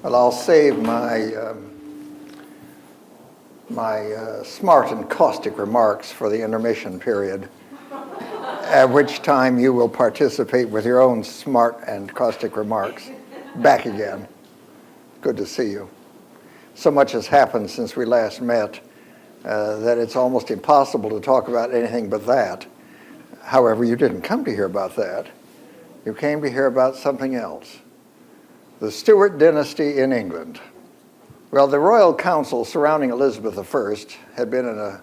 Well, I'll save my smart and caustic remarks for the intermission period, at which time you will participate with your own smart and caustic remarks. Back again. Good to see you. So much has happened since we last met that it's almost impossible to talk about anything but that. However, you didn't come to hear about that. You came to hear about something else. The Stuart dynasty in England. Well, the royal council surrounding Elizabeth I had been in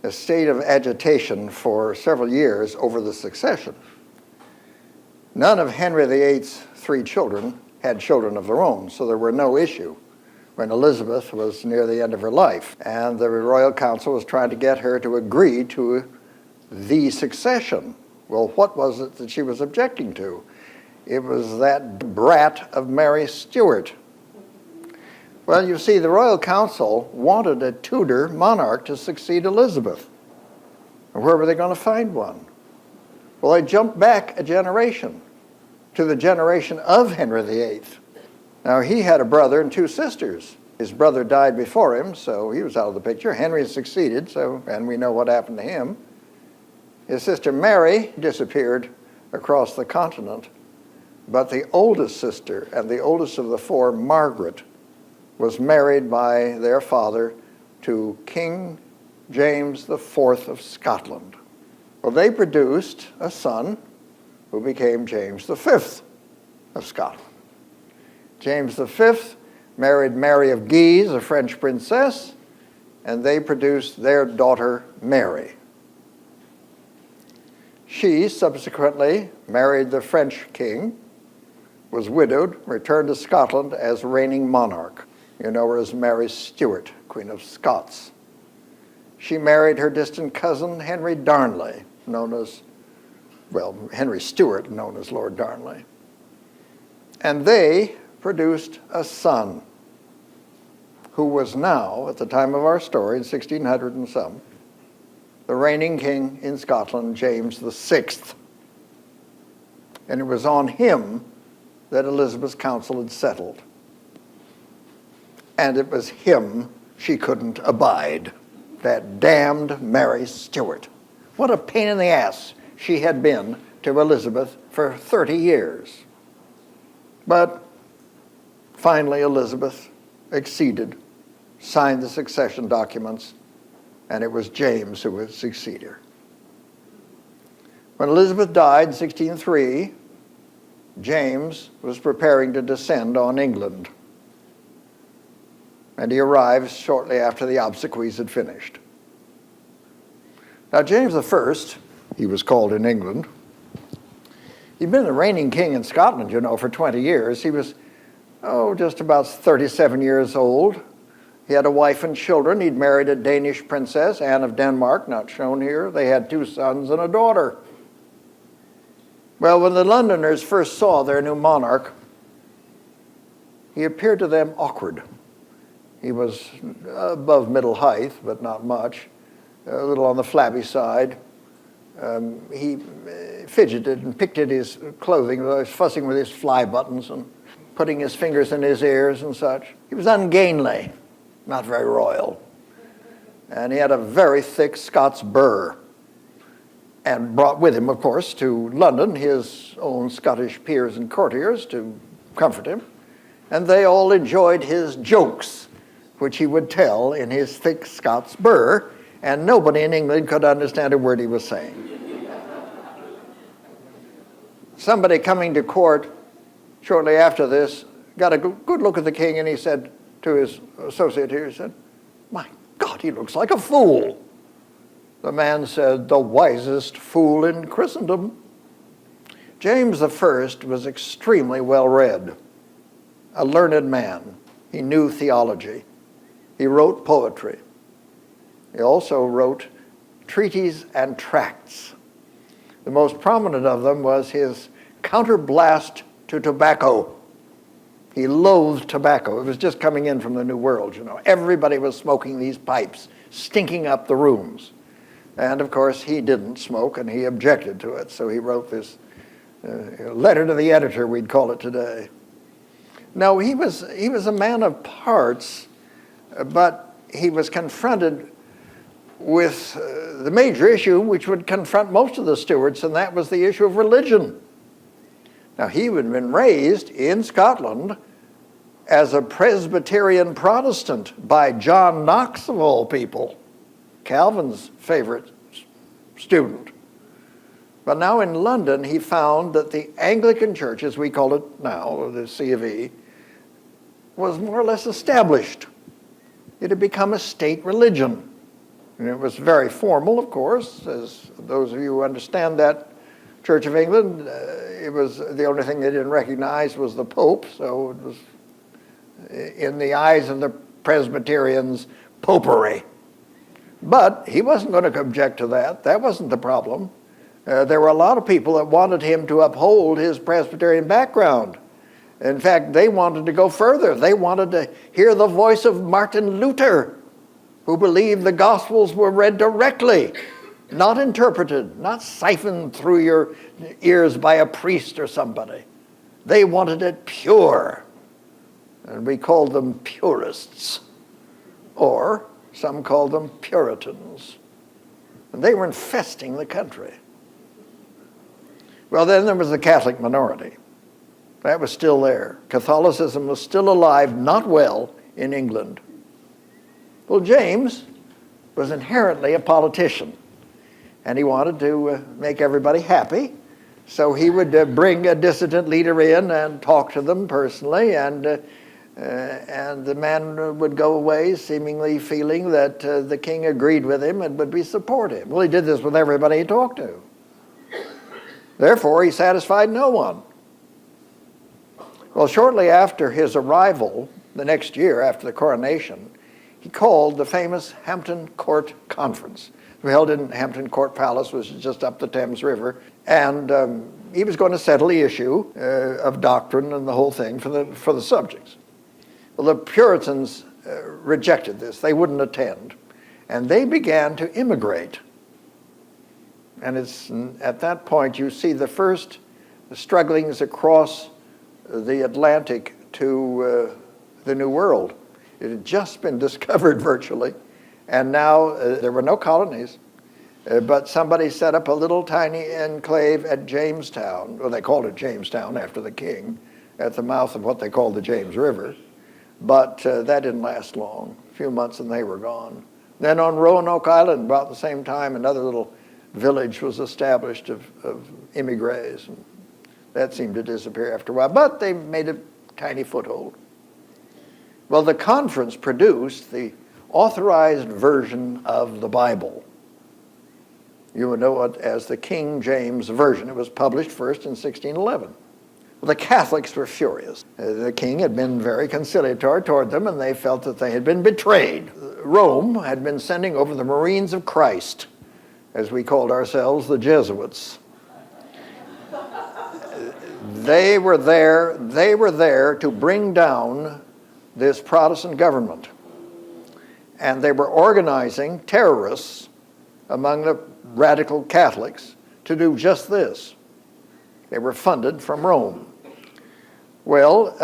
a state of agitation for several years over the succession. None of Henry VIII's 3 children had children of their own, so there were no issue when Elizabeth was near the end of her life. And the royal council was trying to get her to agree to the succession. Well, what was it that she was objecting to? It was that brat of Mary Stuart. Well, you see, the royal council wanted a Tudor monarch to succeed Elizabeth. And where were they going to find one? Well, they jumped back a generation to the generation of Henry VIII. Now, he had a brother and 2 sisters. His brother died before him, so he was out of the picture. Henry succeeded, and we know what happened to him. His sister Mary disappeared across the continent, but the oldest sister, and the oldest of the 4, Margaret, was married by their father to King James IV of Scotland. Well, they produced a son who became James V of Scotland. James V married Mary of Guise, a French princess, and they produced their daughter Mary. She subsequently married the French king, was widowed, returned to Scotland as reigning monarch. You know her as Mary Stuart, Queen of Scots. She married her distant cousin, Henry Darnley, Henry Stuart, known as Lord Darnley. And they produced a son who was now, at the time of our story, in 1600 and some, the reigning king in Scotland, James VI. And it was on him that Elizabeth's council had settled. And it was him she couldn't abide, that damned Mary Stuart. What a pain in the ass she had been to Elizabeth for 30 years. But finally Elizabeth acceded, signed the succession documents, and it was James who would succeed her. When Elizabeth died in 1603, James was preparing to descend on England. And he arrived shortly after the obsequies had finished. Now, James I, he was called in England, he'd been the reigning king in Scotland, for 20 years. He was, just about 37 years old. He had a wife and children. He'd married a Danish princess, Anne of Denmark, not shown here. They had 2 sons and a daughter. Well, when the Londoners first saw their new monarch, he appeared to them awkward. He was above middle height, but not much, a little on the flabby side. He fidgeted and picked at his clothing, was fussing with his fly buttons and putting his fingers in his ears and such. He was ungainly, not very royal. And he had a very thick Scots burr, and brought with him, of course, to London his own Scottish peers and courtiers to comfort him. And they all enjoyed his jokes, which he would tell in his thick Scots burr, and nobody in England could understand a word he was saying. Somebody coming to court shortly after this got a good look at the king, and he said to his associate here, he said, "My God, he looks like a fool." The man said, "The wisest fool in Christendom." James I was extremely well-read, a learned man. He knew theology. He wrote poetry. He also wrote treatises and tracts. The most prominent of them was his counterblast to tobacco. He loathed tobacco. It was just coming in from the New World, Everybody was smoking these pipes, stinking up the rooms. And of course, he didn't smoke, and he objected to it. So he wrote this letter to the editor, we'd call it today. No, he was a man of parts, but he was confronted with the major issue which would confront most of the Stuarts, and that was the issue of religion. Now, he had been raised in Scotland as a Presbyterian Protestant by John Knox, of all people, Calvin's favorite student. But now in London, he found that the Anglican Church, as we call it now, or the C of E, was more or less established. It had become a state religion. And it was very formal, of course, as those of you who understand that Church of England, it was the only thing they didn't recognize was the Pope, so it was, in the eyes of the Presbyterians, popery. But he wasn't going to object to that. That wasn't the problem. There were a lot of people that wanted him to uphold his Presbyterian background. In fact, they wanted to go further. They wanted to hear the voice of Martin Luther, who believed the Gospels were read directly, not interpreted, not siphoned through your ears by a priest or somebody. They wanted it pure. And we called them purists, or some called them Puritans. And they were infesting the country. Well, then there was the Catholic minority. That was still there. Catholicism was still alive, not well, in England. Well, James was inherently a politician, and he wanted to make everybody happy. So he would bring a dissident leader in and talk to them personally, and the man would go away seemingly feeling that the king agreed with him and would be supportive. Well, he did this with everybody he talked to. Therefore, he satisfied no one. Well, shortly after his arrival, the next year after the coronation, he called the famous Hampton Court Conference. It was held in Hampton Court Palace, which is just up the Thames River, and he was going to settle the issue of doctrine and the whole thing for the subjects. Well, the Puritans rejected this. They wouldn't attend, and they began to immigrate. And it's at that point you see the first strugglings across the Atlantic to the New World. It had just been discovered virtually, and now there were no colonies, but somebody set up a little tiny enclave at Jamestown. Well, they called it Jamestown after the king, at the mouth of what they called the James River. But that didn't last long, a few months and they were gone. Then on Roanoke Island, about the same time, another little village was established of immigrants. And that seemed to disappear after a while, but they made a tiny foothold. Well, the conference produced the authorized version of the Bible. You would know it as the King James Version. It was published first in 1611. Well, the Catholics were furious. The king had been very conciliatory toward them, and they felt that they had been betrayed. Rome had been sending over the Marines of Christ, as we called ourselves, the Jesuits. They were there to bring down this Protestant government. And they were organizing terrorists among the radical Catholics to do just this. They were funded from Rome. Well,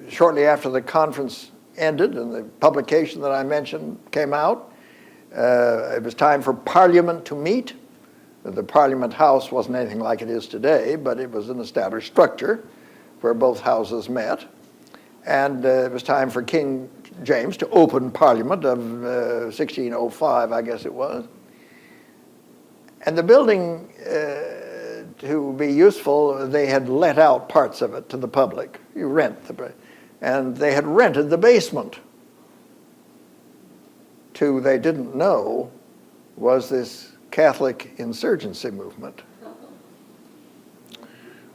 shortly after the conference ended and the publication that I mentioned came out, it was time for Parliament to meet. The Parliament House wasn't anything like it is today, but it was an established structure where both houses met. And it was time for King James to open Parliament of 1605, I guess it was. And the building, to be useful, they had let out parts of it to the public. You rent and they had rented the basement to, they didn't know, was this Catholic insurgency movement.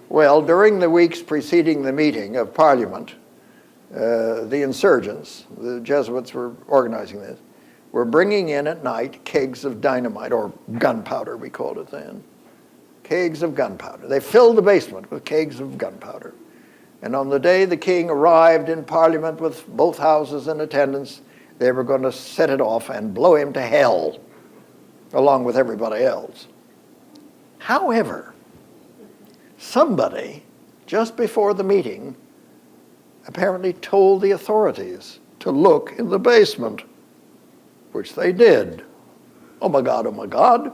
Well, during the weeks preceding the meeting of Parliament, the insurgents, the Jesuits were organizing this, were bringing in at night kegs of dynamite, or gunpowder we called it then. Kegs of gunpowder. They filled the basement with kegs of gunpowder. And on the day the king arrived in Parliament with both houses in attendance, they were going to set it off and blow him to hell, along with everybody else. However, somebody just before the meeting, apparently told the authorities to look in the basement, which they did. Oh my God, oh my God.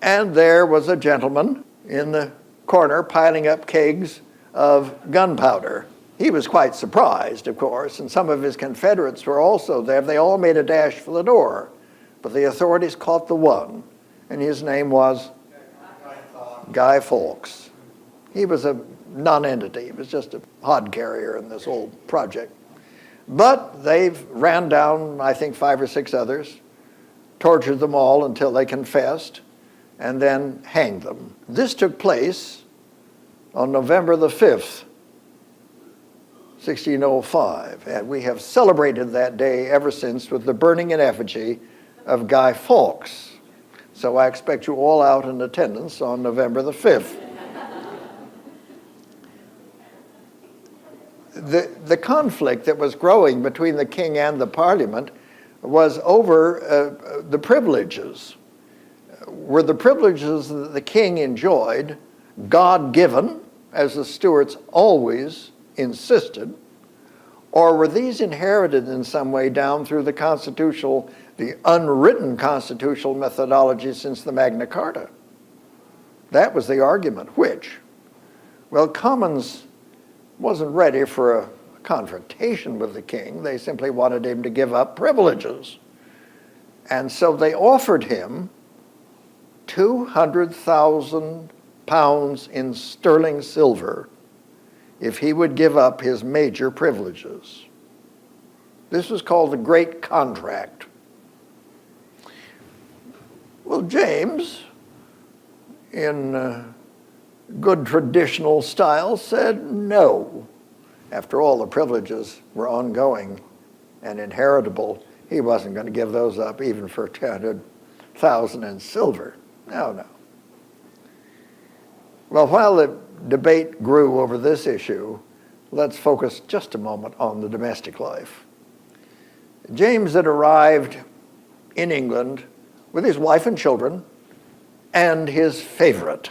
And there was a gentleman in the corner piling up kegs of gunpowder. He was quite surprised, of course, and some of his Confederates were also there. They all made a dash for the door, but the authorities caught the one, and his name was Guy Fawkes. He was a non-entity. He was just a hod carrier in this whole project. But they ran down, I think, 5 or 6 others, tortured them all until they confessed, and then hanged them. This took place on November the 5th, 1605, and we have celebrated that day ever since with the burning in effigy of Guy Fawkes. So I expect you all out in attendance on November the 5th. The conflict that was growing between the king and the parliament was over the privileges. Were the privileges that the king enjoyed God-given, as the Stuarts always insisted, or were these inherited in some way down through the unwritten constitutional methodology since the Magna Carta? That was the argument. Which? Well, Commons wasn't ready for a confrontation with the king. They simply wanted him to give up privileges. And so they offered him 200,000 pounds in sterling silver if he would give up his major privileges. This was called the Great Contract. Well, James, in good traditional style, said no. After all, the privileges were ongoing and inheritable. He wasn't going to give those up even for 200,000 in silver. No. Well, while the debate grew over this issue, let's focus just a moment on the domestic life. James had arrived in England with his wife and children and his favorite,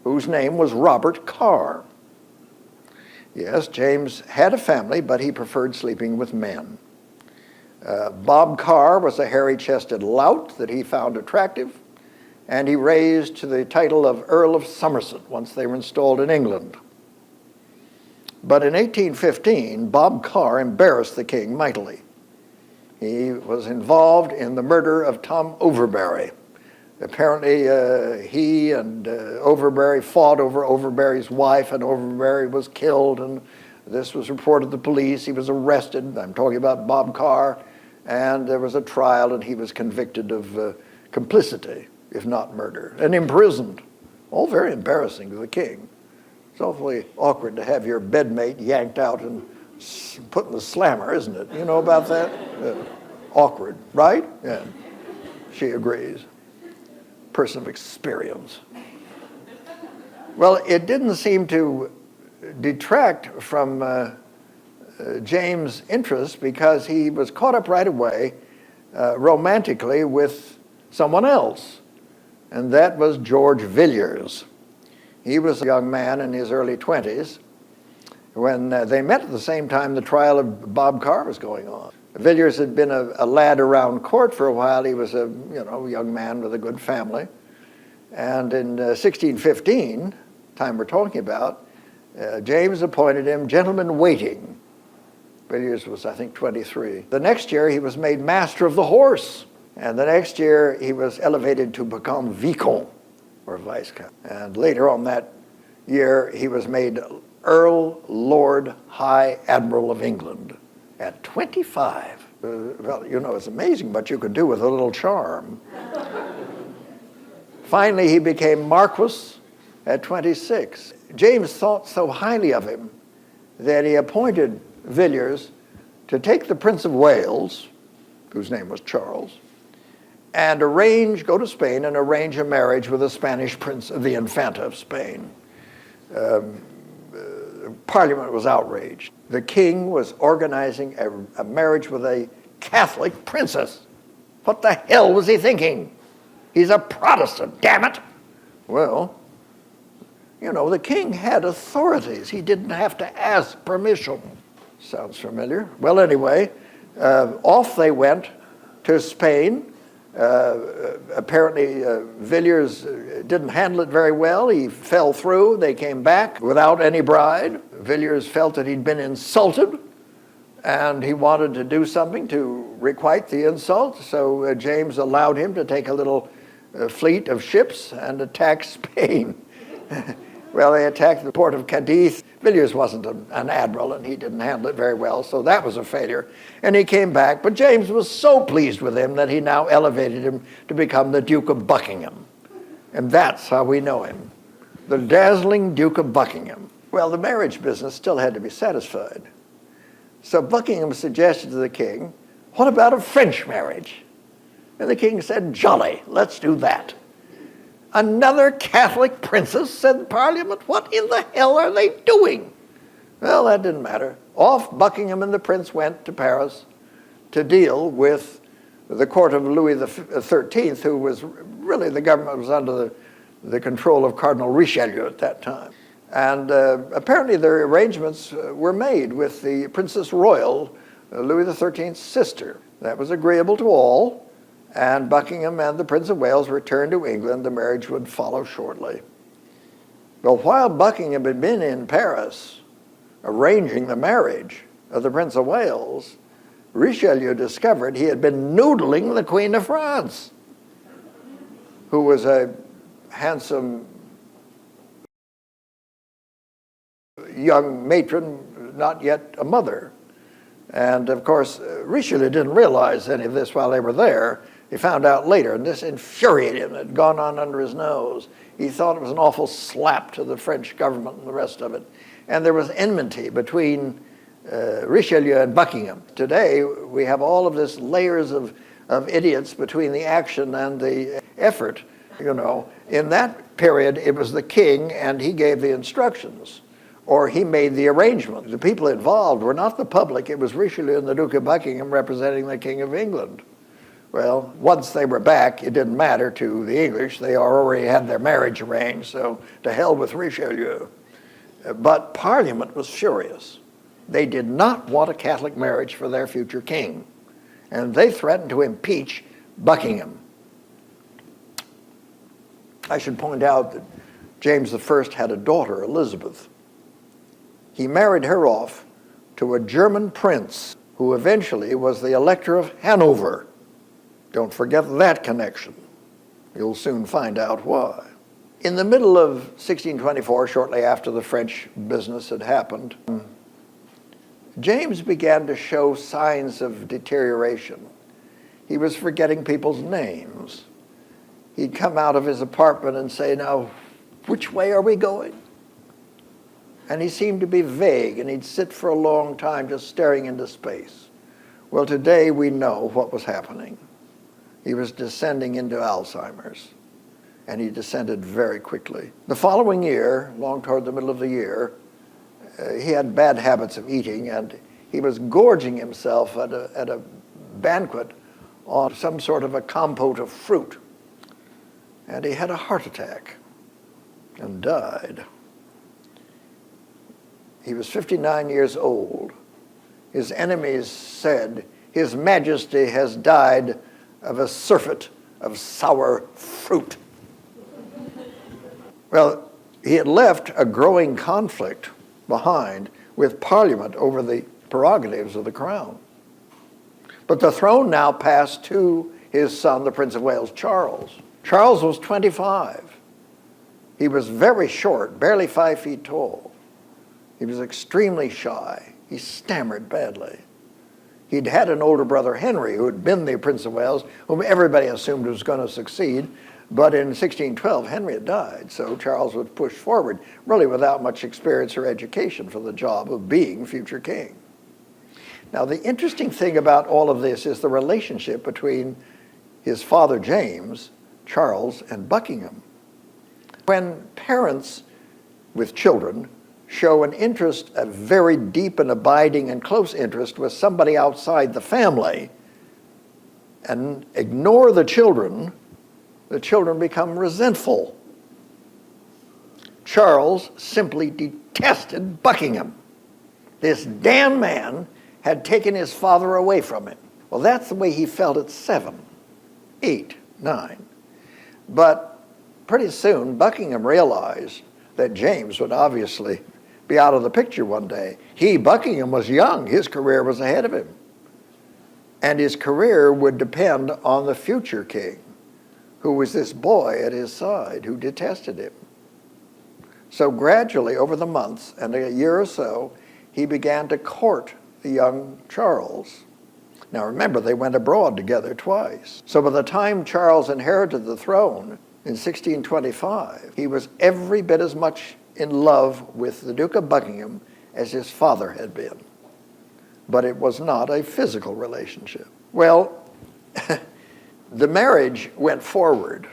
whose name was Robert Carr. Yes, James had a family, but he preferred sleeping with men. Bob Carr was a hairy-chested lout that he found attractive, and he raised to the title of Earl of Somerset once they were installed in England. But in 1815, Bob Carr embarrassed the king mightily. He was involved in the murder of Tom Overbury. Apparently, he and Overbury fought over Overbury's wife, and Overbury was killed, and this was reported to the police. He was arrested. I'm talking about Bob Carr, and there was a trial, and he was convicted of complicity, if not murder, and imprisoned. All very embarrassing to the king. It's awfully awkward to have your bedmate yanked out and put in the slammer, isn't it? You know about that? Awkward, right? Yeah, she agrees. Person of experience. Well, it didn't seem to detract from James' interest because he was caught up right away romantically with someone else, and that was George Villiers. He was a young man in his early 20s when they met at the same time the trial of Bob Carr was going on. Villiers had been a lad around court for a while. He was a young man with a good family. And in 1615, time we're talking about, James appointed him gentleman waiting. Villiers was, I think, 23. The next year, he was made master of the horse. And the next year, he was elevated to become Vicomte, or Viscount. And later on that year, he was made Earl Lord High Admiral of England at 25. Well, it's amazing what you could do with a little charm. Finally, he became Marquis at 26. James thought so highly of him that he appointed Villiers to take the Prince of Wales, whose name was Charles, and go to Spain and arrange a marriage with a Spanish prince, the Infanta of Spain. Parliament was outraged. The king was organizing a marriage with a Catholic princess. What the hell was he thinking? He's a Protestant, damn it. Well, You know, the king had authorities. He didn't have to ask permission. Sounds familiar. Well, anyway, off they went to Spain. Apparently, Villiers didn't handle it very well. He fell through. They came back without any bride. Villiers felt that he'd been insulted, and he wanted to do something to requite the insult. So James allowed him to take a little fleet of ships and attack Spain. Well, they attacked the port of Cadiz. Villiers wasn't an admiral, and he didn't handle it very well, so that was a failure. And he came back, but James was so pleased with him that he now elevated him to become the Duke of Buckingham. And that's how we know him, the dazzling Duke of Buckingham. Well, the marriage business still had to be satisfied. So Buckingham suggested to the king, what about a French marriage? And the king said, jolly, let's do that. Another Catholic princess, said the Parliament. What in the hell are they doing? Well, that didn't matter. Off Buckingham and the prince went to Paris to deal with the court of Louis XIII, who was really, the government was under the control of Cardinal Richelieu at that time. And apparently their arrangements were made with the Princess Royal, Louis XIII's sister. That was agreeable to all. And Buckingham and the Prince of Wales returned to England. The marriage would follow shortly. But while Buckingham had been in Paris arranging the marriage of the Prince of Wales, Richelieu discovered he had been noodling the Queen of France, who was a handsome young matron, not yet a mother. And of course, Richelieu didn't realize any of this while they were there. He found out later, and this infuriated him. It had gone on under his nose. He thought it was an awful slap to the French government and the rest of it. And there was enmity between Richelieu and Buckingham. Today, we have all of this layers of idiots between the action and the effort. You know, in that period, it was the king, and he gave the instructions, or he made the arrangement. The people involved were not the public. It was Richelieu and the Duke of Buckingham representing the King of England. Well, once they were back, it didn't matter to the English. They already had their marriage arranged, so to hell with Richelieu. But Parliament was furious. They did not want a Catholic marriage for their future king, and they threatened to impeach Buckingham. I should point out that James I had a daughter, Elizabeth. He married her off to a German prince who eventually was the Elector of Hanover. Don't forget that connection. You'll soon find out why. In the middle of 1624, shortly after the French business had happened, James began to show signs of deterioration. He was forgetting people's names. He'd come out of his apartment and say, now, which way are we going? And he seemed to be vague, and he'd sit for a long time just staring into space. Well, today we know what was happening. He was descending into Alzheimer's, and he descended very quickly. The following year, long toward the middle of the year, he had bad habits of eating, and he was gorging himself at a banquet on some sort of a compote of fruit. And he had a heart attack and died. He was 59 years old. His enemies said, His Majesty has died of a surfeit of sour fruit. Well, he had left a growing conflict behind with Parliament over the prerogatives of the crown. But the throne now passed to his son, the Prince of Wales, Charles. Charles was 25. He was very short, barely 5 feet tall. He was extremely shy. He stammered badly. He'd had an older brother, Henry, who had been the Prince of Wales, whom everybody assumed was going to succeed. But in 1612, Henry had died, so Charles was pushed forward, really without much experience or education for the job of being future king. Now, the interesting thing about all of this is the relationship between his father, James, Charles, and Buckingham. When parents with children show an interest, a very deep and abiding and close interest with somebody outside the family, and ignore the children become resentful. Charles simply detested Buckingham. This damn man had taken his father away from him. Well, that's the way he felt at 7, 8, 9. But pretty soon, Buckingham realized that James would obviously be out of the picture one day. Buckingham, was young. His career was ahead of him. And his career would depend on the future king, who was this boy at his side who detested him. So gradually, over the months and a year or so, he began to court the young Charles. Now remember, they went abroad together twice. So by the time Charles inherited the throne in 1625, he was every bit as much in love with the Duke of Buckingham as his father had been. But it was not a physical relationship. Well, the marriage went forward,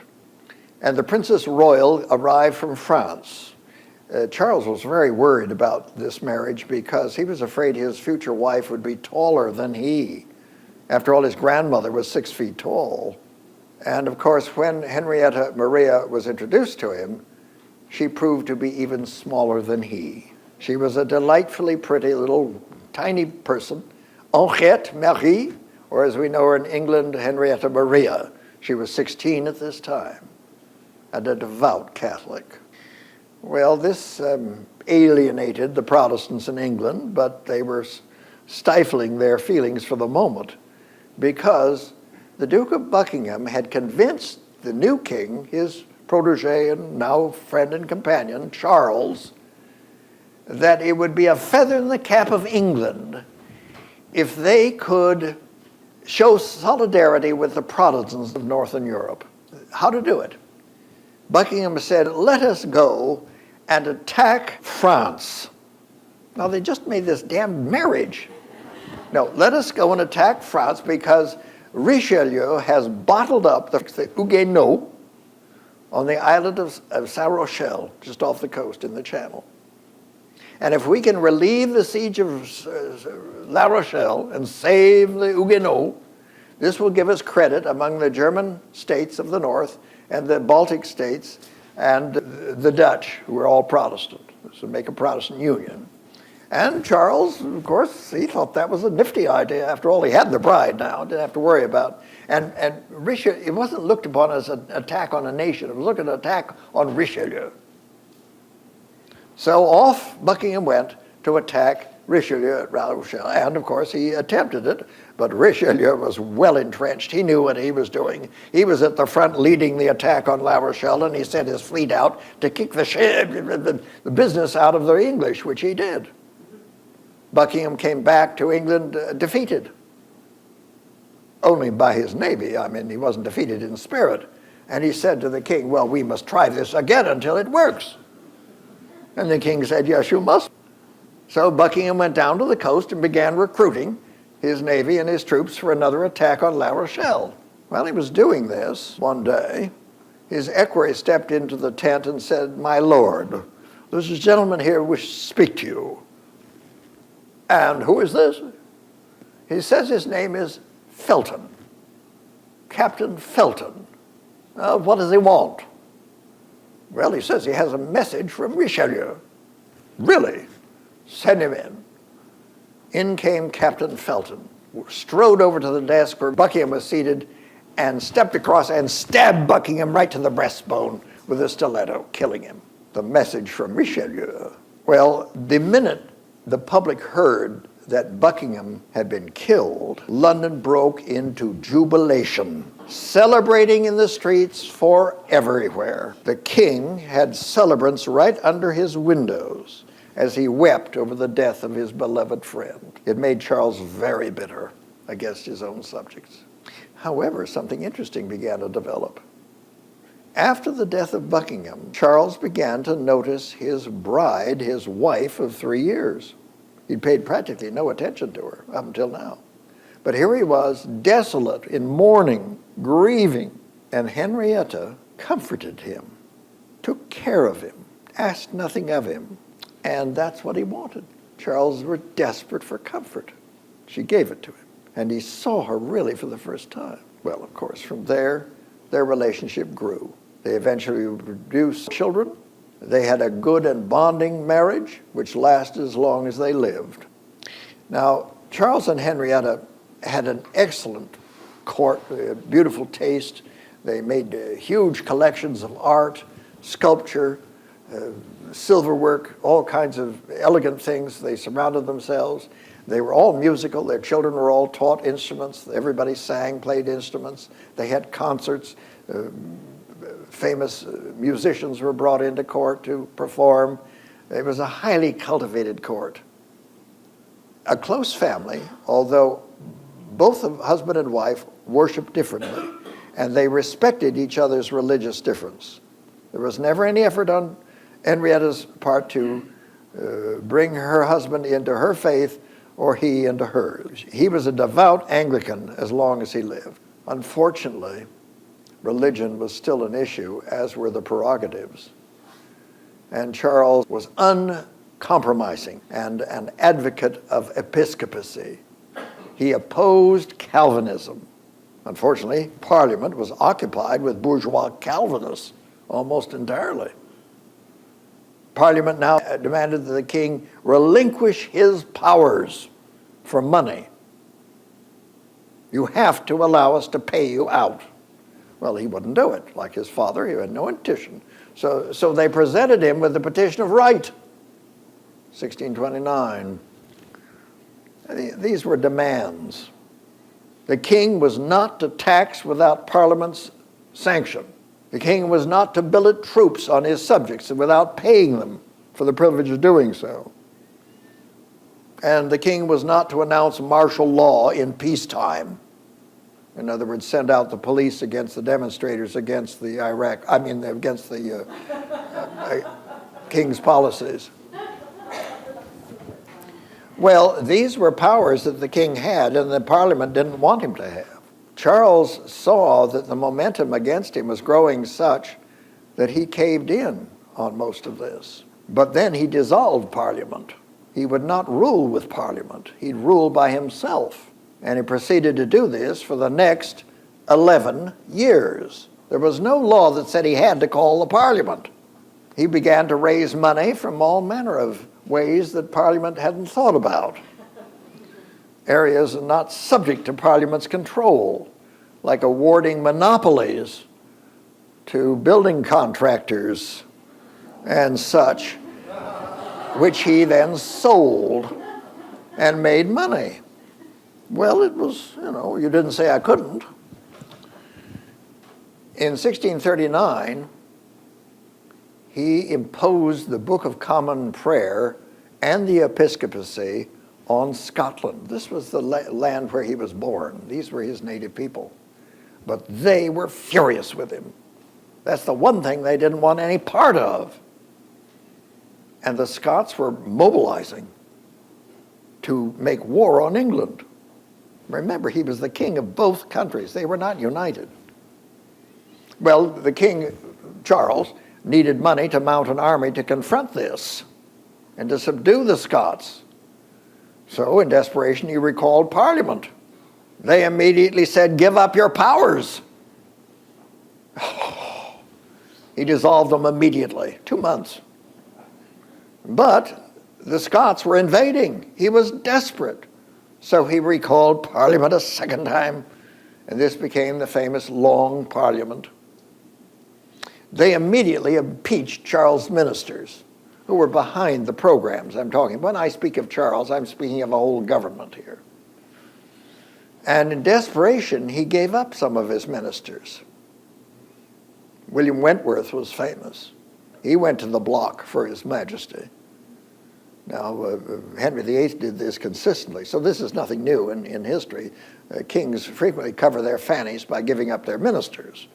and the Princess Royal arrived from France. Charles was very worried about this marriage because he was afraid his future wife would be taller than he. After all, his grandmother was 6 feet tall. And of course, when Henrietta Maria was introduced to him, she proved to be even smaller than he. She was a delightfully pretty little tiny person, Henriette Marie, or as we know her in England, Henrietta Maria. She was 16 at this time, and a devout Catholic. Well, this alienated the Protestants in England, but they were stifling their feelings for the moment because the Duke of Buckingham had convinced the new king, his protege and now friend and companion, Charles, that it would be a feather in the cap of England if they could show solidarity with the Protestants of Northern Europe. How to do it? Buckingham said, let us go and attack France. Now, they just made this damn marriage. No, let us go and attack France because Richelieu has bottled up the Huguenots on the island of Saint Rochelle, just off the coast in the Channel. And if we can relieve the siege of La Rochelle and save the Huguenots, this will give us credit among the German states of the north and the Baltic states and the Dutch, who were all Protestant. This would make a Protestant union. And Charles, of course, he thought that was a nifty idea. After all, he had the bride now, didn't have to worry about. And Richelieu, it wasn't looked upon as an attack on a nation. It was looked at an attack on Richelieu. So off Buckingham went to attack Richelieu at La Rochelle. And of course, he attempted it, but Richelieu was well entrenched. He knew what he was doing. He was at the front leading the attack on La Rochelle, and he sent his fleet out to kick the business out of the English, which he did. Buckingham came back to England defeated. Only by his navy. I mean, he wasn't defeated in spirit. And he said to the king, well, we must try this again until it works. And the king said, yes, you must. So Buckingham went down to the coast and began recruiting his navy and his troops for another attack on La Rochelle. While he was doing this, one day, his equerry stepped into the tent and said, my lord, there's a gentleman here who wishes to speak to you. And who is this? He says his name is Felton, Captain Felton. What does he want? Well, he says he has a message from Richelieu. Really? Send him in. In came Captain Felton, strode over to the desk where Buckingham was seated and stepped across and stabbed Buckingham right to the breastbone with a stiletto, killing him. The message from Richelieu. Well, the minute the public heard that Buckingham had been killed, London broke into jubilation, celebrating in the streets for everywhere. The king had celebrants right under his windows as he wept over the death of his beloved friend. It made Charles very bitter against his own subjects. However, something interesting began to develop. After the death of Buckingham, Charles began to notice his bride, his wife of 3 years. He'd paid practically no attention to her up until now. But here he was, desolate, in mourning, grieving. And Henrietta comforted him, took care of him, asked nothing of him. And that's what he wanted. Charles was desperate for comfort. She gave it to him. And he saw her really for the first time. Well, of course, from there, their relationship grew. They eventually produced children, They had a good and bonding marriage, which lasted as long as they lived. Now, Charles and Henrietta had an excellent court, beautiful taste. They made huge collections of art, sculpture, silverwork, all kinds of elegant things. They surrounded themselves. They were all musical. Their children were all taught instruments. Everybody sang, played instruments. They had concerts. Famous musicians were brought into court to perform. It was a highly cultivated court. A close family, although both husband and wife worshiped differently, and they respected each other's religious difference. There was never any effort on Henrietta's part to bring her husband into her faith or he into hers. He was a devout Anglican as long as he lived. Unfortunately, religion was still an issue, as were the prerogatives. And Charles was uncompromising and an advocate of episcopacy. He opposed Calvinism. Unfortunately, Parliament was occupied with bourgeois Calvinists almost entirely. Parliament now demanded that the king relinquish his powers for money. You have to allow us to pay you out. Well, he wouldn't do it. Like his father, he had no intention. So they presented him with the Petition of Right, 1629. These were demands. The king was not to tax without Parliament's sanction. The king was not to billet troops on his subjects without paying them for the privilege of doing so. And the king was not to announce martial law in peacetime. In other words, send out the police against the demonstrators against the against the king's policies. Well, these were powers that the king had and the Parliament didn't want him to have. Charles saw that the momentum against him was growing such that he caved in on most of this. But then he dissolved Parliament. He would not rule with Parliament. He'd rule by himself. And he proceeded to do this for the next 11 years. There was no law that said he had to call the Parliament. He began to raise money from all manner of ways that Parliament hadn't thought about. Areas not subject to Parliament's control, like awarding monopolies to building contractors and such, which he then sold and made money. Well, it was, you didn't say I couldn't. In 1639, he imposed the Book of Common Prayer and the episcopacy on Scotland. This was the land where he was born. These were his native people. But they were furious with him. That's the one thing they didn't want any part of. And the Scots were mobilizing to make war on England. Remember, he was the king of both countries. They were not united. Well, the king, Charles, needed money to mount an army to confront this and to subdue the Scots. So, in desperation, he recalled Parliament. They immediately said, "Give up your powers." He dissolved them immediately, 2 months. But the Scots were invading. He was desperate. So he recalled Parliament a second time, and this became the famous Long Parliament. They immediately impeached Charles' ministers, who were behind the programs I'm talking. When I speak of Charles, I'm speaking of a whole government here. And in desperation, he gave up some of his ministers. William Wentworth was famous. He went to the block for His Majesty. Now, Henry VIII did this consistently, so this is nothing new in history. Kings frequently cover their fannies by giving up their ministers.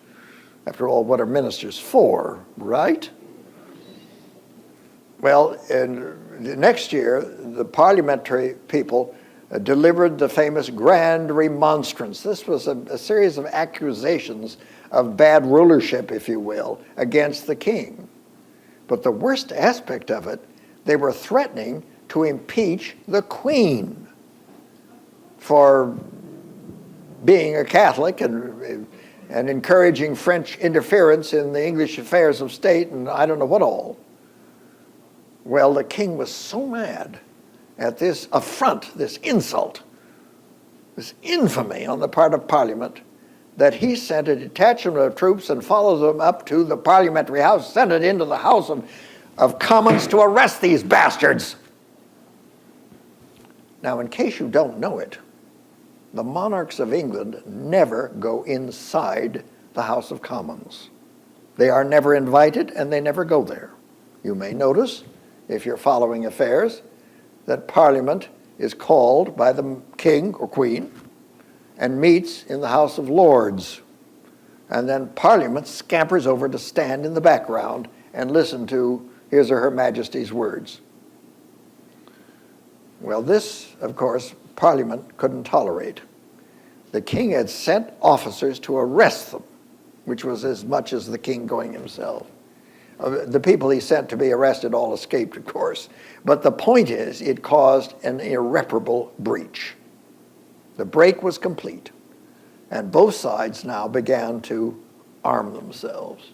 After all, what are ministers for, right? Well, the next year, the parliamentary people delivered the famous Grand Remonstrance. This was a series of accusations of bad rulership, if you will, against the king. But the worst aspect of it, they were threatening to impeach the Queen for being a Catholic and encouraging French interference in the English affairs of state and I don't know what all. Well, the king was so mad at this affront, this insult, this infamy on the part of Parliament, that he sent a detachment of troops and followed them up to the Parliamentary House, sent it into the House of Commons to arrest these bastards. Now, in case you don't know it, the monarchs of England never go inside the House of Commons. They are never invited and they never go there. You may notice, if you're following affairs, that Parliament is called by the king or queen and meets in the House of Lords. And then Parliament scampers over to stand in the background and listen to his or her Majesty's words. Well, this, of course, Parliament couldn't tolerate. The king had sent officers to arrest them, which was as much as the king going himself. The people he sent to be arrested all escaped, of course. But the point is, it caused an irreparable breach. The break was complete, and both sides now began to arm themselves.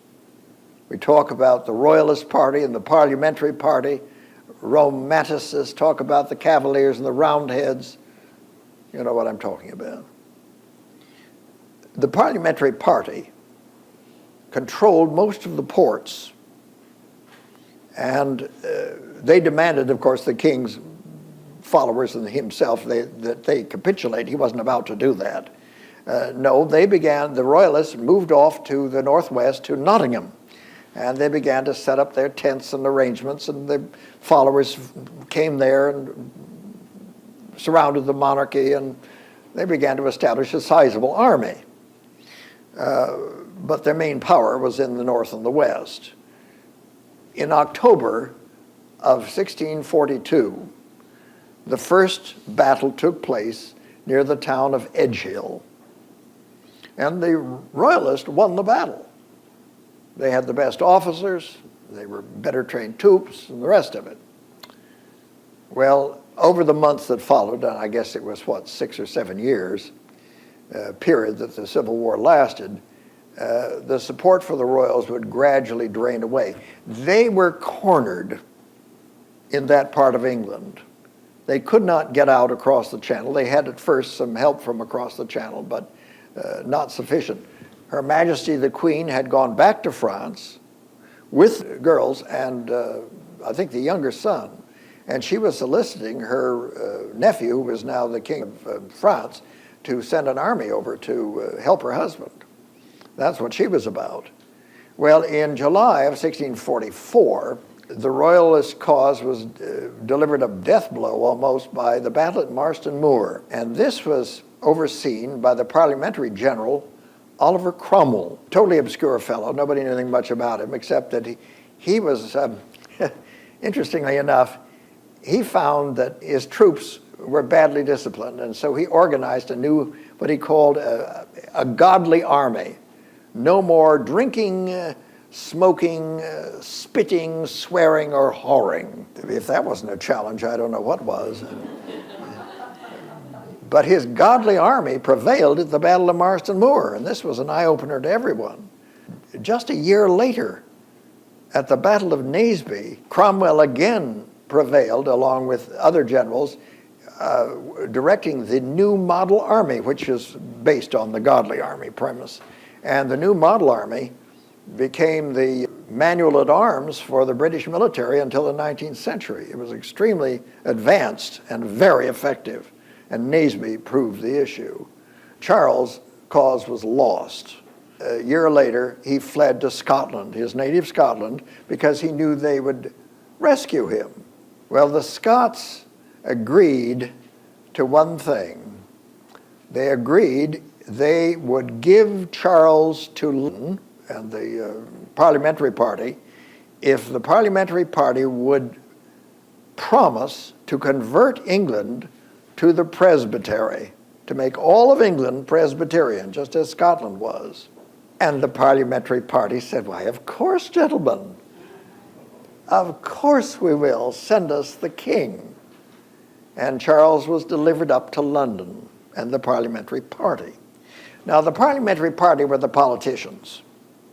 We talk about the Royalist Party and the Parliamentary Party. Romanticists talk about the Cavaliers and the Roundheads. You know what I'm talking about. The Parliamentary Party controlled most of the ports, and they demanded, of course, the king's followers and himself that they capitulate. He wasn't about to do that. No, the Royalists moved off to the northwest to Nottingham, and they began to set up their tents and arrangements, and the followers came there and surrounded the monarchy, and they began to establish a sizable army. But their main power was in the north and the west. In October of 1642, the first battle took place near the town of Edgehill, and the Royalists won the battle. They had the best officers, they were better trained troops, and the rest of it. Well, over the months that followed, and I guess it was, 6 or 7 years, period that the Civil War lasted, the support for the Royals would gradually drain away. They were cornered in that part of England. They could not get out across the Channel. They had at first some help from across the Channel, but not sufficient. Her Majesty the Queen had gone back to France with girls and I think the younger son, and she was soliciting her nephew, who was now the King of France, to send an army over to help her husband. That's what she was about. Well, in July of 1644, the Royalist cause was delivered a death blow almost by the battle at Marston Moor. And this was overseen by the parliamentary general, Oliver Cromwell, totally obscure fellow. Nobody knew anything much about him, except that he was, interestingly enough, he found that his troops were badly disciplined, and so he organized a new, what he called a godly army. No more drinking, smoking, spitting, swearing, or whoring. If that wasn't a challenge, I don't know what was. But his godly army prevailed at the Battle of Marston Moor, and this was an eye-opener to everyone. Just a year later, at the Battle of Naseby, Cromwell again prevailed, along with other generals, directing the new model army, which is based on the godly army premise. And the new model army became the manual at arms for the British military until the 19th century. It was extremely advanced and very effective, and Naseby proved the issue. Charles' cause was lost. A year later, he fled to Scotland, his native Scotland, because he knew they would rescue him. Well, the Scots agreed to one thing. They agreed they would give Charles to London and the parliamentary party if the parliamentary party would promise to convert England to the presbytery, to make all of England Presbyterian, just as Scotland was. And the parliamentary party said, why, of course, gentlemen. Of course we will. Send us the king. And Charles was delivered up to London and the parliamentary party. Now, the parliamentary party were the politicians,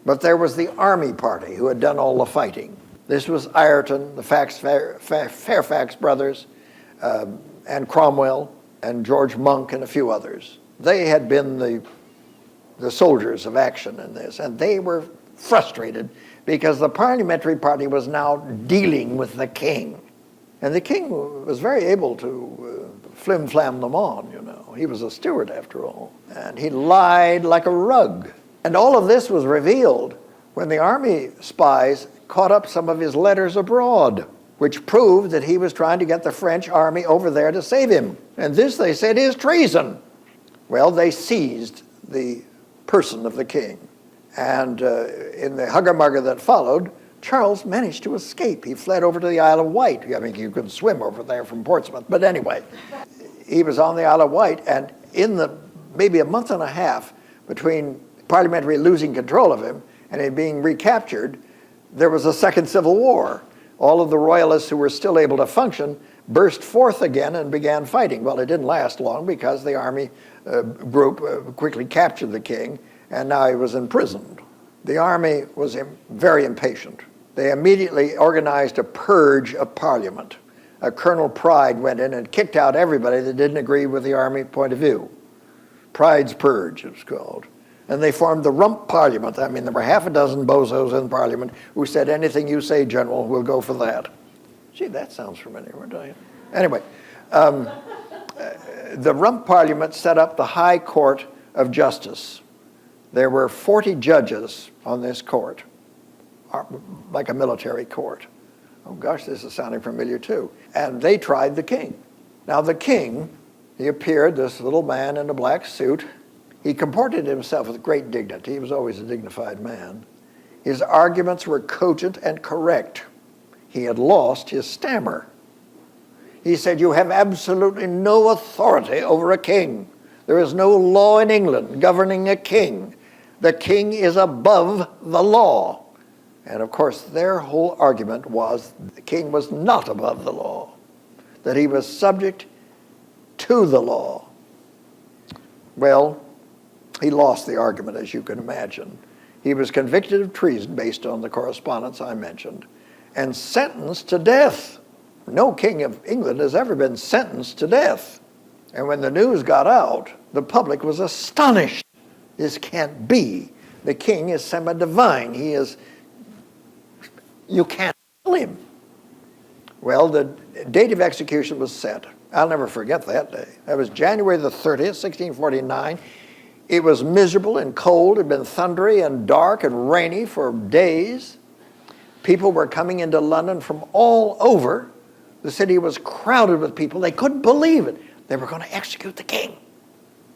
but there was the army party who had done all the fighting. This was Ireton, the Fairfax brothers, and Cromwell, and George Monk, and a few others. They had been the soldiers of action in this, and they were frustrated because the parliamentary party was now dealing with the king. And the king was very able to flim-flam them on, you know. He was a Stuart, after all. And he lied like a rug. And all of this was revealed when the army spies caught up some of his letters abroad, which proved that he was trying to get the French army over there to save him. And this, they said, is treason. Well, they seized the person of the king. And in the hugger-mugger that followed, Charles managed to escape. He fled over to the Isle of Wight. I mean, you could swim over there from Portsmouth. But anyway, he was on the Isle of Wight, and in the maybe a month and a half between parliamentary losing control of him and him being recaptured, there was a second civil war. All of the royalists who were still able to function burst forth again and began fighting. Well, it didn't last long because the army group quickly captured the king, and now he was imprisoned. The army was very impatient. They immediately organized a purge of Parliament. Colonel Pride went in and kicked out everybody that didn't agree with the army point of view. Pride's Purge, it was called. And they formed the Rump Parliament. I mean, there were half a dozen bozos in Parliament who said, anything you say, General, we'll go for that. Gee, that sounds familiar, don't you? Anyway, the Rump Parliament set up the High Court of Justice. There were 40 judges on this court, like a military court. Oh gosh, this is sounding familiar too. And they tried the king. Now the king, he appeared, this little man in a black suit. He comported himself with great dignity. He was always a dignified man. His arguments were cogent and correct. He had lost his stammer. He said, you have absolutely no authority over a king. There is no law in England governing a king. The king is above the law. And of course, their whole argument was the king was not above the law, that he was subject to the law. Well, he lost the argument, as you can imagine. He was convicted of treason based on the correspondence I mentioned and sentenced to death. No king of England has ever been sentenced to death. And when the news got out, the public was astonished. This can't be. The king is semi-divine. He is, you can't kill him. Well, the date of execution was set. I'll never forget that day. That was January the 30th, 1649. It was miserable and cold. It had been thundery and dark and rainy for days. People were coming into London from all over. The city was crowded with people. They couldn't believe it. They were going to execute the king.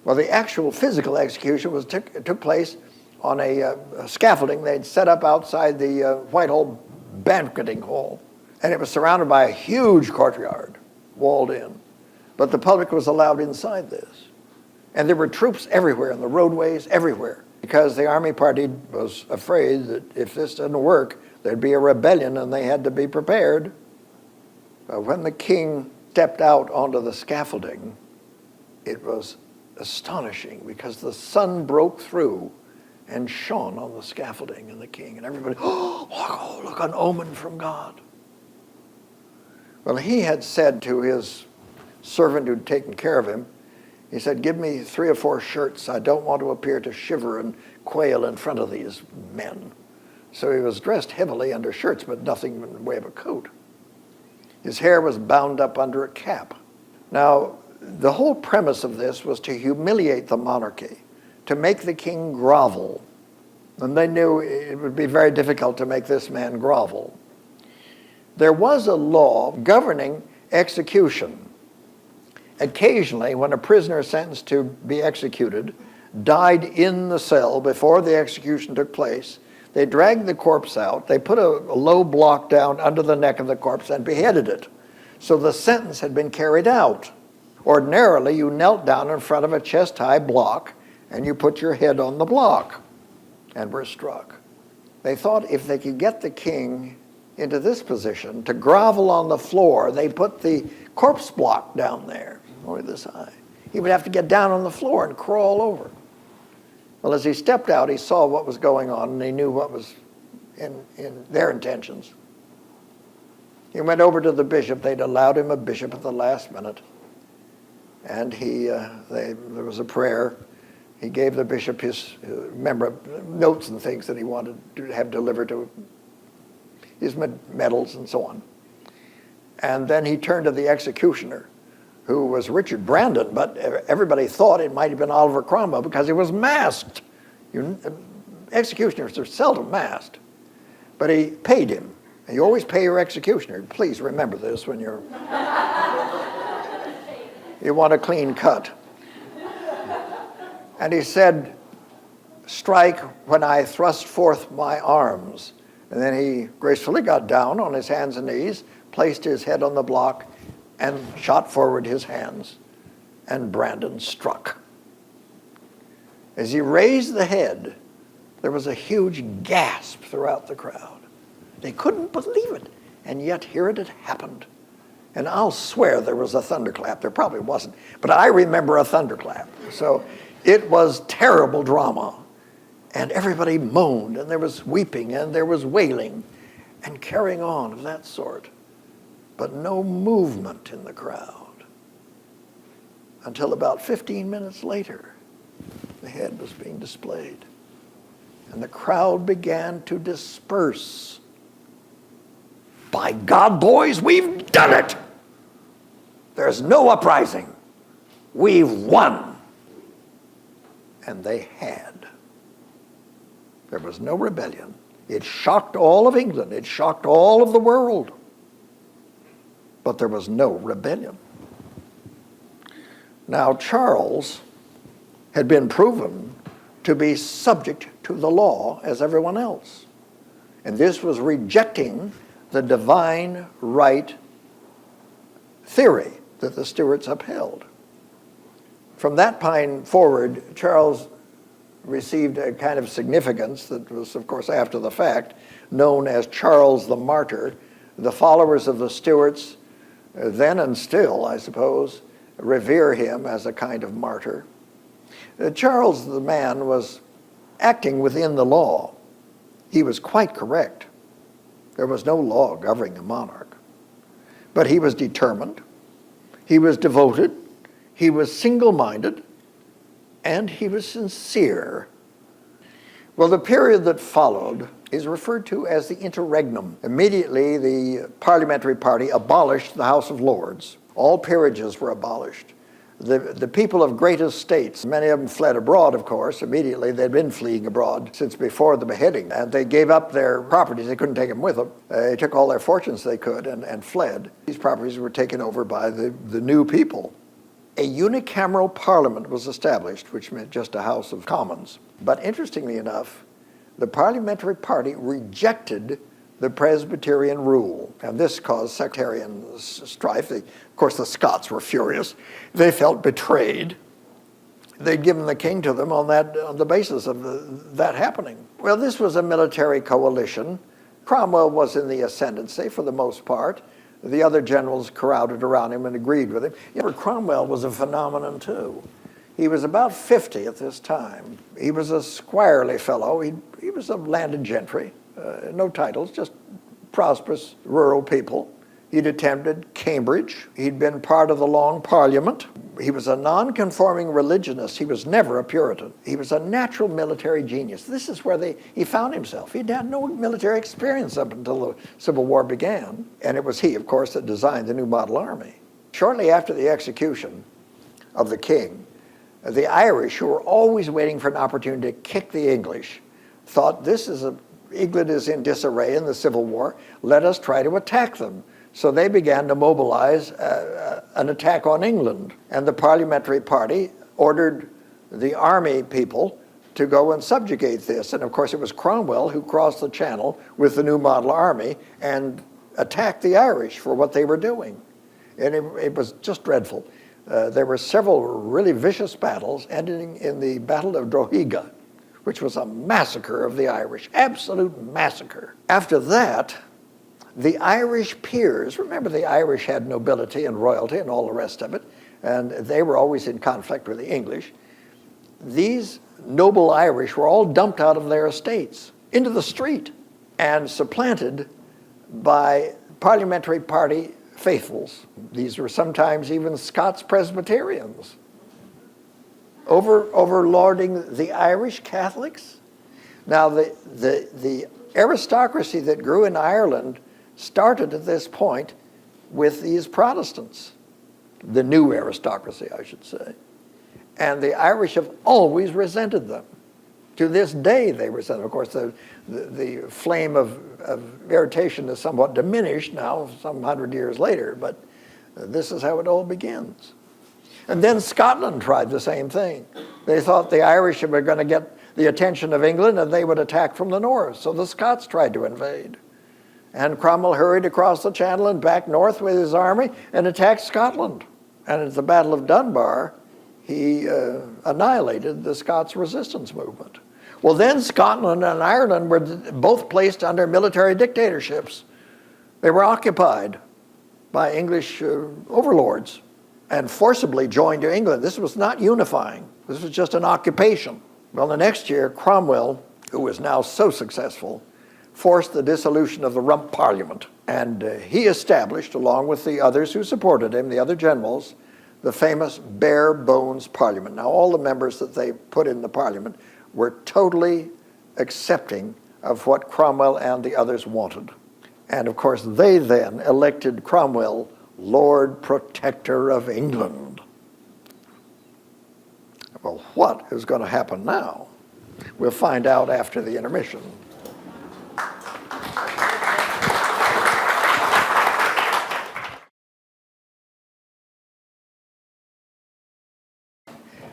Well, the actual physical execution took place on a scaffolding they'd set up outside the Whitehall banqueting hall. And it was surrounded by a huge courtyard, walled in. But the public was allowed inside this. And there were troops everywhere, in the roadways, everywhere, because the army party was afraid that if this didn't work, there'd be a rebellion and they had to be prepared. But when the king stepped out onto the scaffolding, it was astonishing because the sun broke through and shone on the scaffolding and the king, and everybody, oh, look, an omen from God. Well, he had said to his servant who'd taken care of him, he said, give me 3 or 4 shirts. I don't want to appear to shiver and quail in front of these men. So he was dressed heavily under shirts, but nothing in the way of a coat. His hair was bound up under a cap. Now, the whole premise of this was to humiliate the monarchy, to make the king grovel. And they knew it would be very difficult to make this man grovel. There was a law governing execution. Occasionally, when a prisoner sentenced to be executed died in the cell before the execution took place, they dragged the corpse out, they put a low block down under the neck of the corpse and beheaded it. So the sentence had been carried out. Ordinarily, you knelt down in front of a chest-high block and you put your head on the block and were struck. They thought if they could get the king into this position to grovel on the floor, they put the corpse block down there, only this high. He would have to get down on the floor and crawl over. Well, as he stepped out, he saw what was going on, and he knew what was in their intentions. He went over to the bishop. They'd allowed him a bishop at the last minute. And there was a prayer. He gave the bishop his notes and things that he wanted to have delivered to his medals and so on. And then he turned to the executioner, who was Richard Brandon, but everybody thought it might have been Oliver Cromwell because he was masked. Executioners are seldom masked. But he paid him. And you always pay your executioner. Please remember this when you want a clean cut. And he said, "Strike when I thrust forth my arms." And then he gracefully got down on his hands and knees, placed his head on the block, and shot forward his hands. And Brandon struck. As he raised the head, there was a huge gasp throughout the crowd. They couldn't believe it, and yet here it had happened. And I'll swear there was a thunderclap. There probably wasn't, but I remember a thunderclap. So it was terrible drama. And everybody moaned, and there was weeping, and there was wailing, and carrying on of that sort. But no movement in the crowd until about 15 minutes later. The head was being displayed. And the crowd began to disperse. "By God, boys, we've done it! There's no uprising. We've won." And they had. There was no rebellion. It shocked all of England. It shocked all of the world. But there was no rebellion. Now, Charles had been proven to be subject to the law as everyone else. And this was rejecting the divine right theory that the Stuarts upheld. From that point forward, Charles received a kind of significance that was, of course, after the fact, known as Charles the Martyr. The followers of the Stuarts, then and still, I suppose, revere him as a kind of martyr. Charles the man was acting within the law. He was quite correct. There was no law governing a monarch. But he was determined, he was devoted, he was single-minded, and he was sincere. Well, the period that followed is referred to as the interregnum. Immediately, the parliamentary party abolished the House of Lords. All peerages were abolished. The people of great estates, many of them fled abroad, of course. Immediately, they'd been fleeing abroad since before the beheading, and they gave up their properties. They couldn't take them with them. They took all their fortunes they could and fled. These properties were taken over by the new people. A unicameral parliament was established, which meant just a House of Commons. But interestingly enough, the parliamentary party rejected the Presbyterian rule, and this caused sectarian strife. Of course, the Scots were furious. They felt betrayed. They'd given the king to them on the basis of that happening. Well, this was a military coalition. Cromwell was in the ascendancy for the most part. The other generals crowded around him and agreed with him. Cromwell was a phenomenon too. He was about 50 at this time. He was a squirely fellow. He was of landed gentry, no titles, just prosperous rural people. He'd attended Cambridge. He'd been part of the Long Parliament. He was a non-conforming religionist. He was never a Puritan. He was a natural military genius. This is where he found himself. He'd had no military experience up until the Civil War began. And it was he, of course, that designed the new model army. Shortly after the execution of the king, the Irish, who were always waiting for an opportunity to kick the English, thought England is in disarray in the Civil War. Let us try to attack them. So they began to mobilize an attack on England. And the parliamentary party ordered the army people to go and subjugate this. And of course, it was Cromwell who crossed the channel with the new model army and attacked the Irish for what they were doing. And it was just dreadful. There were several really vicious battles, ending in the Battle of Drogheda, which was a massacre of the Irish, absolute massacre. After that, the Irish peers, remember the Irish had nobility and royalty and all the rest of it, and they were always in conflict with the English. These noble Irish were all dumped out of their estates into the street and supplanted by parliamentary party faithfuls. These were sometimes even Scots Presbyterians, overlording the Irish Catholics. Now, the aristocracy that grew in Ireland started at this point with these Protestants, the new aristocracy, I should say. And the Irish have always resented them. To this day, they resent them. Of course, the flame of irritation is somewhat diminished now, some 100 years later, but this is how it all begins. And then Scotland tried the same thing. They thought the Irish were going to get the attention of England and they would attack from the north. So the Scots tried to invade. And Cromwell hurried across the Channel and back north with his army and attacked Scotland. And at the Battle of Dunbar, he annihilated the Scots resistance movement. Well, then Scotland and Ireland were both placed under military dictatorships. They were occupied by English overlords and forcibly joined to England. This was not unifying. This was just an occupation. Well, the next year, Cromwell, who was now so successful, forced the dissolution of the Rump Parliament. And he established, along with the others who supported him, the other generals, the famous bare bones Parliament. Now, all the members that they put in the Parliament were totally accepting of what Cromwell and the others wanted. And of course, they then elected Cromwell Lord Protector of England. Well, what is going to happen now? We'll find out after the intermission.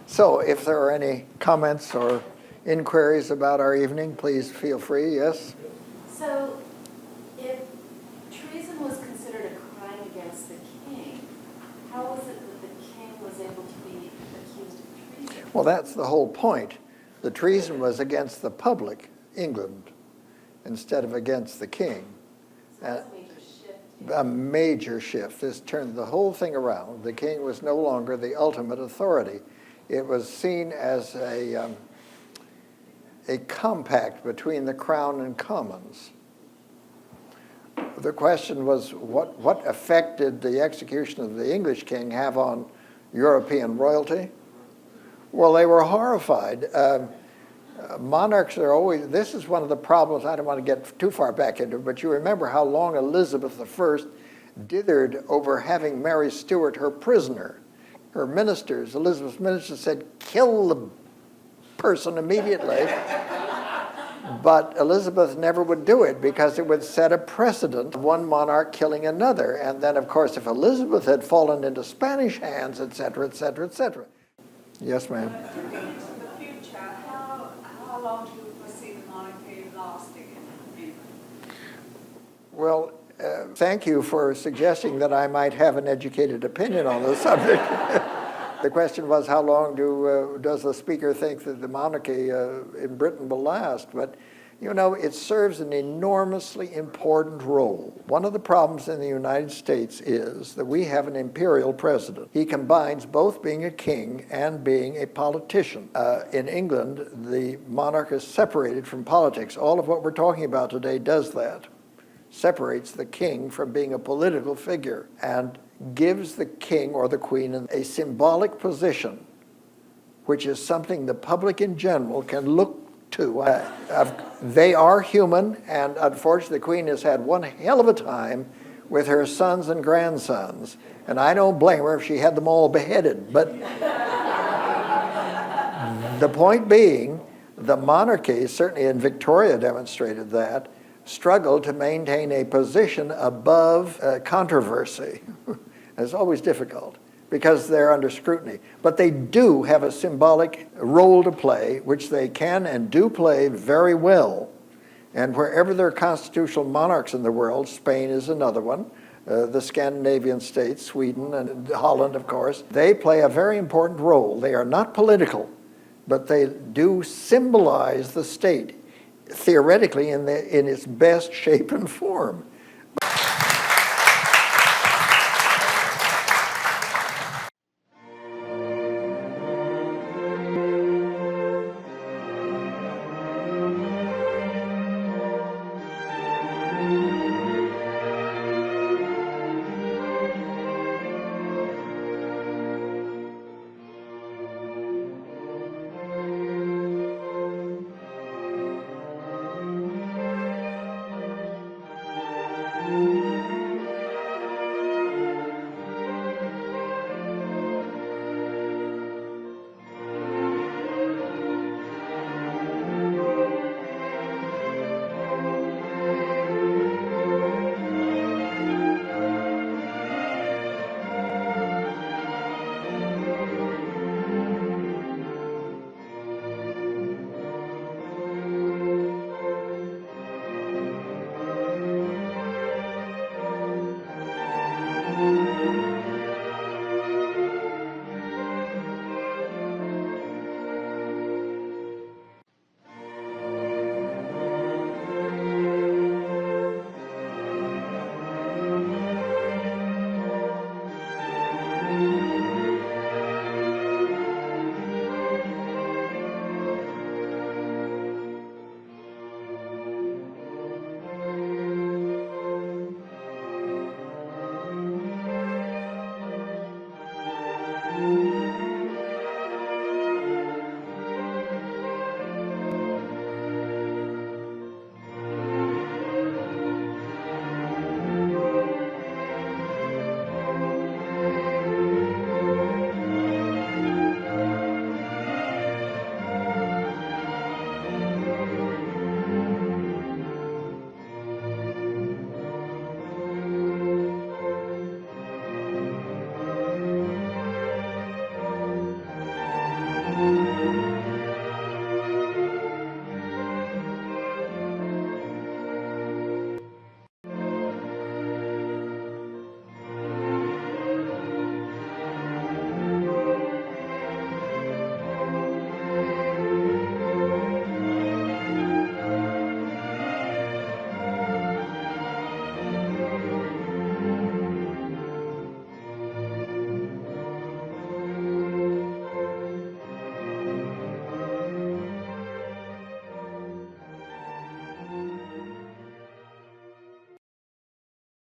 So if there are any comments or inquiries about our evening, please feel free. Yes? So if treason was considered a crime against the king, how was it that the king was able to be accused of treason? Well, that's the whole point. The treason was against the public, England, instead of against the king. So that's a major shift. A major shift. This turned the whole thing around. The king was no longer the ultimate authority. It was seen as a compact between the crown and commons. The question was, what effect did the execution of the English king have on European royalty? Well, they were horrified. Monarchs are always, this is one of the problems, I don't want to get too far back into it, but you remember how long Elizabeth I dithered over having Mary Stuart her prisoner. Her ministers, Elizabeth's ministers, said, kill the person immediately. But Elizabeth never would do it because it would set a precedent of one monarch killing another. And then, of course, if Elizabeth had fallen into Spanish hands, et cetera, et cetera, et cetera. Yes, ma'am. Looking into the future, how long do you foresee the monarchy lasting in England? Well, thank you for suggesting that I might have an educated opinion on the subject. The question was, how long does the speaker think that the monarchy in Britain will last? But, you know, it serves an enormously important role. One of the problems in the United States is that we have an imperial president. He combines both being a king and being a politician. In England, the monarch is separated from politics. All of what we're talking about today does that. Separates the king from being a political figure and gives the king or the queen a symbolic position, which is something the public in general can look to. They are human, and unfortunately the queen has had one hell of a time with her sons and grandsons, and I don't blame her if she had them all beheaded. But the point being, the monarchy, certainly in Victoria demonstrated that, struggled to maintain a position above controversy. It's always difficult because they're under scrutiny. But they do have a symbolic role to play, which they can and do play very well. And wherever there are constitutional monarchs in the world, Spain is another one, the Scandinavian states, Sweden and Holland, of course, they play a very important role. They are not political, but they do symbolize the state theoretically in its best shape and form.